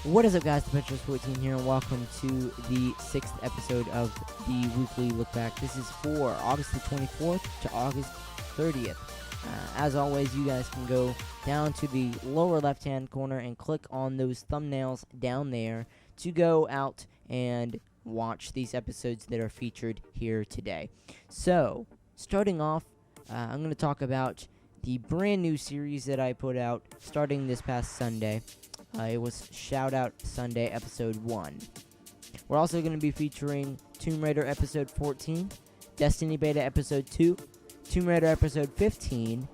What is up, guys? Petros14 here, and welcome to the 6th episode of the weekly look back. This is for August the 24th to August 30th. As always, you guys can go down to the lower left-hand corner and click on those thumbnails down there to go out and watch these episodes that are featured here today. So, starting off, I'm going to talk about the brand new series that I put out starting this past Sunday. It was Shoutout Sunday Episode 1. We're also going to be featuring Tomb Raider Episode 14, Destiny Beta Episode 2, Tomb Raider Episode 15,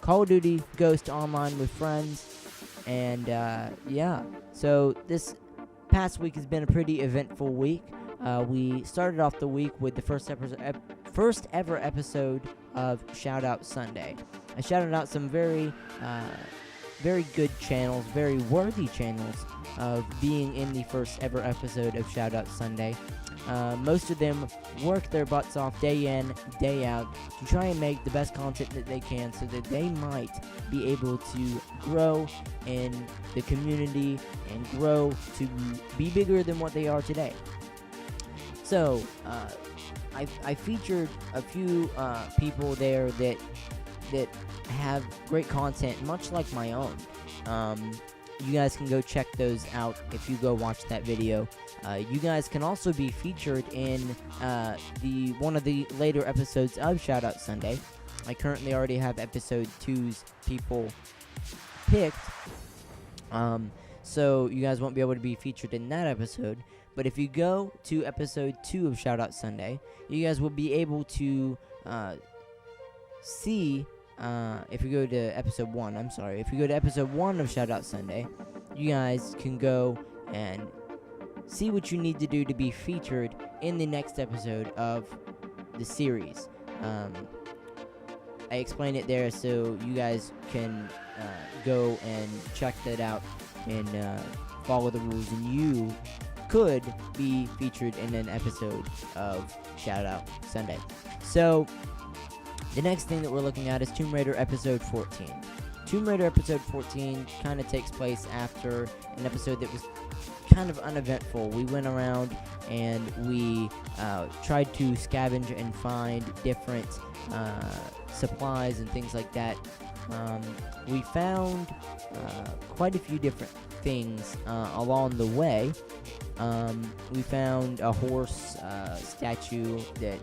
Call of Duty Ghost Online with Friends, and yeah. So this past week has been a pretty eventful week. We started off the week with the first ever episode of Shoutout Sunday. I shouted out some very good channels, very worthy channels of being in the first ever episode of Shoutout Sunday. Most of them work their butts off day in, day out to try and make the best content that they can so that they might be able to grow in the community and grow to be bigger than what they are today. So, I featured a few people there that have great content, much like my own. You guys can go check those out if you go watch that video. You guys can also be featured in one of the later episodes of Shoutout Sunday. I currently already have episode 2's people picked, so you guys won't be able to be featured in that episode. But if you go to episode 2 of Shoutout Sunday, you guys will be able to see. If you go to episode 1, if you go to episode 1 of Shoutout Sunday, you guys can go and see what you need to do to be featured in the next episode of the series. I explain it there so you guys can go and check that out and follow the rules, and you could be featured in an episode of Shoutout Sunday. So, the next thing that we're looking at is Tomb Raider Episode 14. Tomb Raider Episode 14 kind of takes place after an episode that was kind of uneventful. We went around and we tried to scavenge and find different supplies and things like that. We found quite a few different things along the way. We found a horse statue that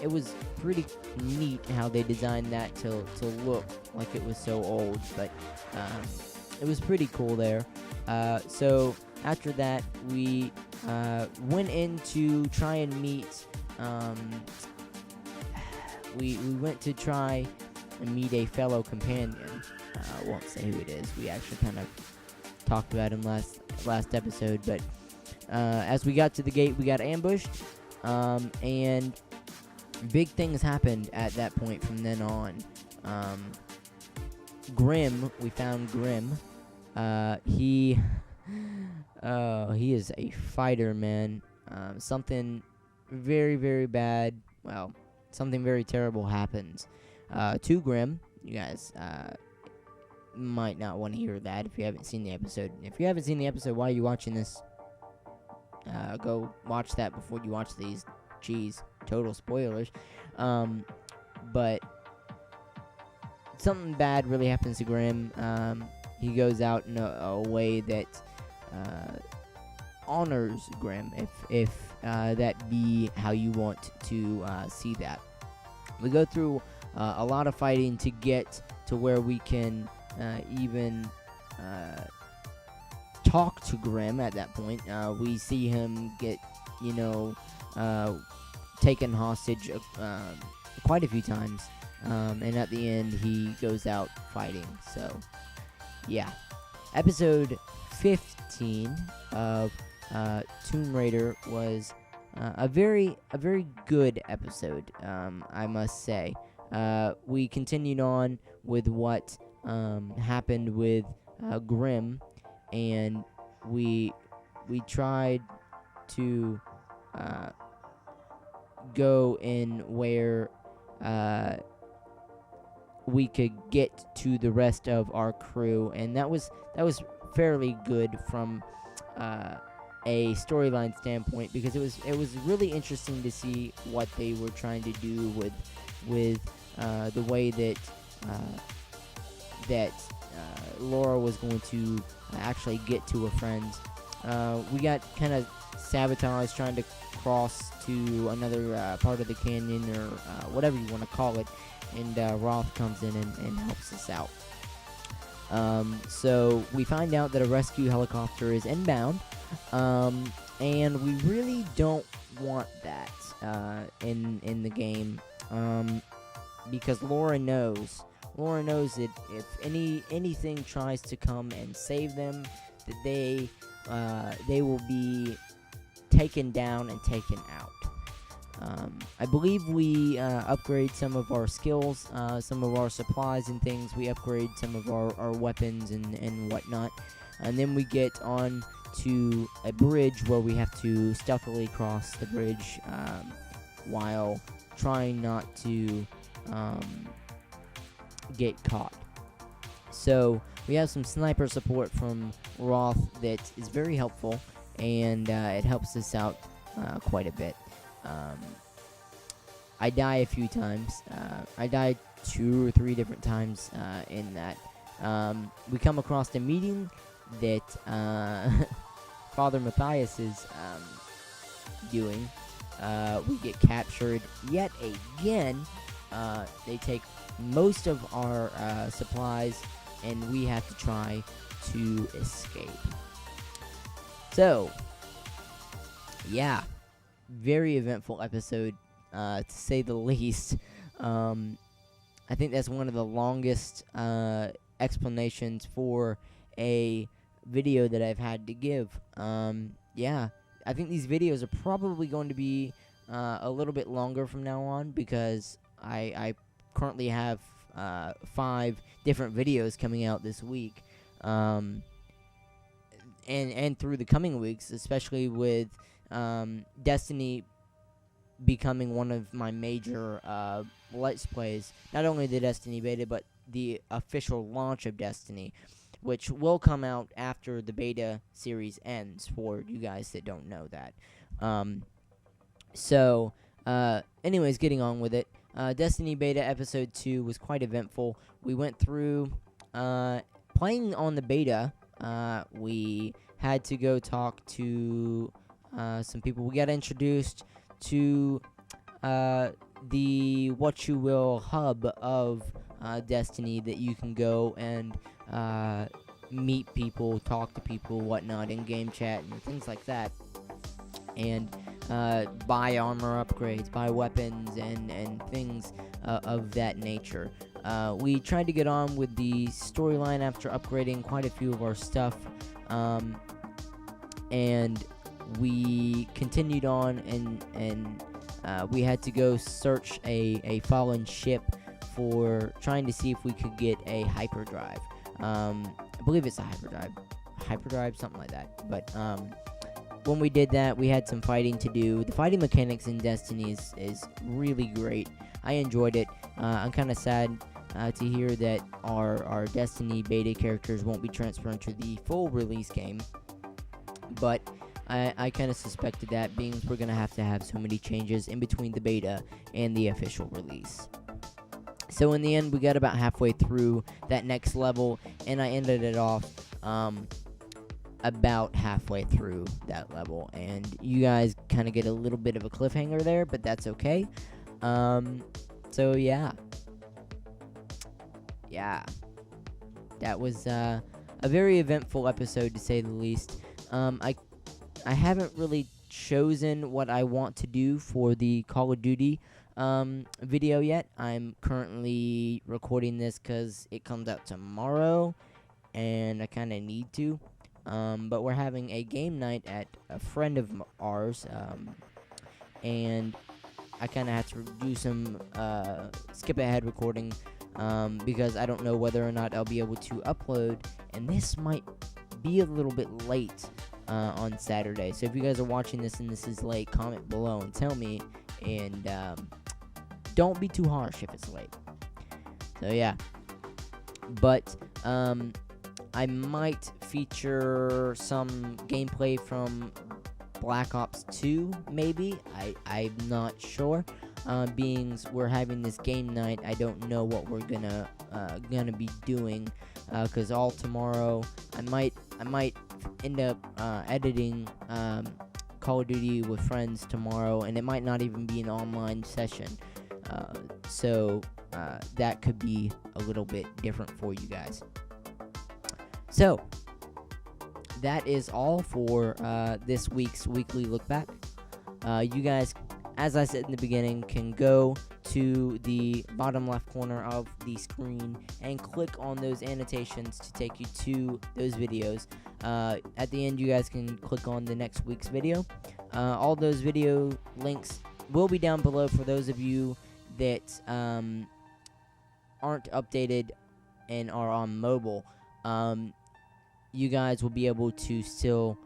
it was pretty neat how they designed that to look like it was so old, but it was pretty cool there. So after that, we went in to try and meet. We went to try and meet a fellow companion. I won't say who it is. We actually kind of talked about him last episode, but as we got to the gate, we got ambushed. And big things happened at that point from then on. Grim, we found Grim. He is a fighter, man. Something very, very bad, something very terrible happens to Grim. You guys might not want to hear that if you haven't seen the episode. If you haven't seen the episode, why are you watching this? Go watch that before you watch these. Jeez, total spoilers. But something bad really happens to Grim. He goes out in a way that honors Grim, if that be how you want to see that. We go through a lot of fighting to get to where we can even talk to Grim at that point. We see him get, taken hostage quite a few times, and at the end he goes out fighting. So, yeah. Episode 15 of Tomb Raider was a very good episode, I must say. We continued on with what happened with Grim, and we tried to go in where we could get to the rest of our crew, and that was fairly good from a storyline standpoint, because it was really interesting to see what they were trying to do with the way that Laura was going to actually get to her friends. We got kind of sabotaged trying to cross to another part of the canyon, or whatever you want to call it, and Roth comes in and helps us out. So we find out that a rescue helicopter is inbound, and we really don't want that in the game, because Laura knows that if anything tries to come and save them, that they will be taken down and taken out. I believe we upgrade some of our skills, some of our supplies and things. We upgrade some of our weapons and whatnot. And then we get on to a bridge where we have to stealthily cross the bridge while trying not to get caught. So we have some sniper support from Roth that is very helpful, and it helps us out quite a bit. I die a few times. I died 2 or 3 different times in that. We come across a meeting that Father Matthias is doing. We get captured yet again. They take most of our supplies, and we have to try to escape. So, yeah, very eventful episode, to say the least. I think that's one of the longest explanations for a video that I've had to give. Yeah, I think these videos are probably going to be a little bit longer from now on, because I currently have 5 different videos coming out this week, and through the coming weeks, especially with Destiny becoming one of my major Let's Plays. Not only the Destiny beta, but the official launch of Destiny, which will come out after the beta series ends, for you guys that don't know that. Anyways, getting on with it. Destiny Beta Episode 2 was quite eventful. We went through playing on the beta. We had to go talk to some people. We got introduced to the What You Will hub of Destiny, that you can go and meet people, talk to people, whatnot, in game chat and things like that, and buy armor upgrades, buy weapons, and things of that nature. We tried to get on with the storyline after upgrading quite a few of our stuff, and we continued on, and we had to go search a fallen ship for trying to see if we could get a hyperdrive. I believe it's a hyperdrive, something like that. But when we did that, we had some fighting to do. The fighting mechanics in Destiny is really great. I enjoyed it. I'm kind of sad to hear that our Destiny beta characters won't be transferred to the full release game, but I kind of suspected that, being we're going to have so many changes in between the beta and the official release. So in the end, we got about halfway through that next level, and I ended it off about halfway through that level, and you guys kind of get a little bit of a cliffhanger there, but that's okay. So yeah, that was a very eventful episode, to say the least. I haven't really chosen what I want to do for the Call of Duty video yet. I'm currently recording this because it comes out tomorrow, and I kind of need to. But we're having a game night at a friend of ours, and I kind of have to do some skip ahead recording, because I don't know whether or not I'll be able to upload, and this might be a little bit late on Saturday. So if you guys are watching this and this is late, comment below and tell me, and don't be too harsh if it's late. So yeah, but I might feature some gameplay from Black Ops 2, maybe. I'm not sure. Being we're having this game night, I don't know what we're gonna be doing. Cause all tomorrow, I might end up editing Call of Duty with friends tomorrow, and it might not even be an online session. So that could be a little bit different for you guys. So that is all for this week's weekly look back. You guys, as I said in the beginning, can go to the bottom left corner of the screen and click on those annotations to take you to those videos. At the end, you guys can click on the next week's video. All those video links will be down below for those of you that aren't updated and are on mobile. You guys will be able to still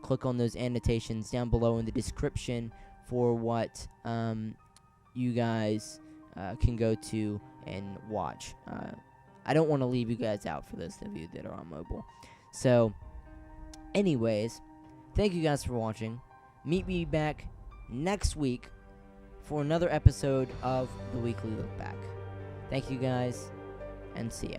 click on those annotations down below in the description for what you guys can go to and watch. I don't want to leave you guys out for those of you that are on mobile. So, anyways, thank you guys for watching. Meet me back next week for another episode of the Weekly Look Back. Thank you guys, and see ya.